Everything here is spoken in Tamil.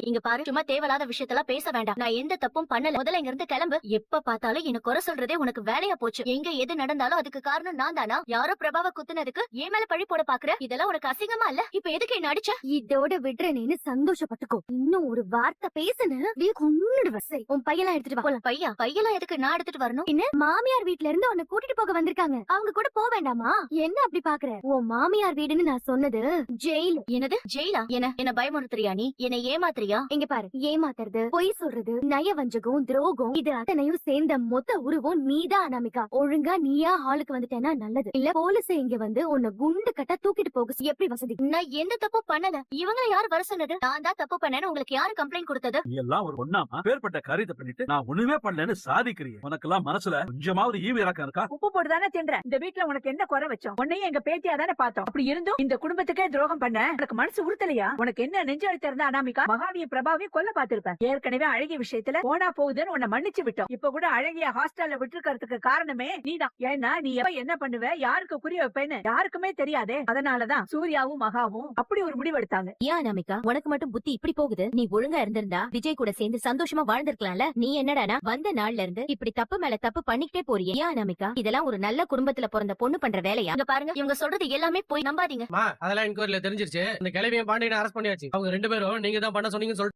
இங்க பாரு, சும்மா தேவையில்லாத விஷயத்தெல்லாம் பேச வேண்டாம். நான் எந்த தப்பும் பண்ணல. முதல்ல இங்க இருந்து கிளம்பு. எப்ப பார்த்தாலும் என்ன குறை சொல்றதே உனக்கு வேலையா போச்சு. எங்க எது நடந்தாலும் அதுக்கு காரணம் நான் தானா? யாரோ பிரபாவ குத்துனதுக்கு ஏன் மேல பழி போட பாக்குற? இதெல்லாம் உனக்கு அசிங்கமா இல்ல? இப்ப எதுக்கு என்ன அடிச்ச? இதோட விடுறேன்னு சந்தோஷப்பட்டுக்கோ. இன்னும் ஒரு வார்த்தை பேசுன கொன்னுடுவேன். சரி, உன் பையெல்லாம் எடுத்துட்டு வா. பையெல்லாம் எதுக்கு நான் எடுத்துட்டு வரணும்? என்ன, மாமியார் வீட்ல இருந்து உன்னை கூட்டிட்டு போக வந்திருக்காங்க. அவங்க கூட போக வேண்டாமா? என்ன அப்படி பாக்குற? உன் மாமியார் வீடுன்னு நான் சொன்னது ஜெயில். என்னது ஜெயிலா? என்ன பயமுறுத்துறியா? நீ என்ன ஏமாத்துறியா? இங்க பாரு, ஏமாத்துறது, பொய் சொல்றது, நயவஞ்சகம், துரோகம், இது அத்தனையும் சேர்ந்த மொத்த உருவம் நீதான் அனாமிகா. ஒழுங்கா நீயா ஹாலுக்கு வந்துட்டேன்னா நல்லது. இல்ல போலீஸ் இங்க வந்து உன்னை குண்டு கட்ட தூக்கிட்டு போக எப்படி வசதி? நான் எந்த தப்பும் பண்ணல. இவங்களை யாரு வர சொன்னது? நான் தான் தப்பு பண்ணேன்னு உங்களுக்கு யாரு கம்ப்ளைண்ட் கொடுத்தது? எல்லாம் ஒரு ஒண்ணாமா பேர்பட்ட காரியத்தை பண்ணிட்டு நான் ஒண்ணுமே பண்ணலன்னு சாதிக்கிறீங்க. உனக்கெல்லாம் மனசுல கொஞ்சமாவது ஈவு இறக்கம் இருக்கா? உப்பு போட்டு தானே தின்ற. இந்த வீட்டுல உனக்கு என்ன குறை வச்சோம்? உன்னையும் எங்க பேத்தியா தானே பார்த்தோம். அப்படி இருந்தும் இந்த குடும்பத்துக்கே துரோகம் பண்ண உனக்கு மனசு உறுத்தலையா? உனக்கு என்ன நெஞ்சு அழுத்த இருந்தா அனாமிகா மகாவிய பிரபாவையும் கொல்ல பாத்திருப்பேன். ஏற்கனவே அழகிய விஷயத்துல போனா போகுதுன்னு உன்னை மன்னிச்சு விட்டோம். இப்ப கூட அழகிய ஹாஸ்டல்ல விட்டுருக்கிறதுக்கு காரணமே நீதான். ஏன்னா நீ எப்ப என்ன பண்ணுவ, யாருக்கு புரிய வைப்பேன்னு யாருக்குமே தெரியாதே. அதனாலதான் சூர்யாவும் மகாவும் அப்படி ஒரு முடிவு எடுத்தாங்க. ஏன் அனாமிகா உனக்கு மட்டும் புத்தி இப்படி போகுது? நீ ஒழுங்கா இருந்திருந்தா விஜய் கூட சேர்ந்து சந்தோஷமா வாழ்ந்திருக்கலாம்ல. நீ என்னடானா வந்த நாள்ல இருந்து இப்படி தப்பு மேல தப்பு பண்ணிக்கிட்டே போறியே. ஏன் அனாமிகா இதெல்லாம் ஒரு நல்ல குடும்பத்துல பிறந்த பொண்ணு பண்ற வேலையா? இங்க பாருங்க, இவங்க சொல்றது எல்லாமே போய் நம்பாதீங்க. அதெல்லாம் என்கொயரில தெரிஞ்சிருச்சு. இந்த கிளவியும் பாண்டியனை அரெஸ்ட் பண்ணியாச்சு. அவங்க ரெண்டு பேரும் நீங்க தான் பண்ண சொன்னீங்க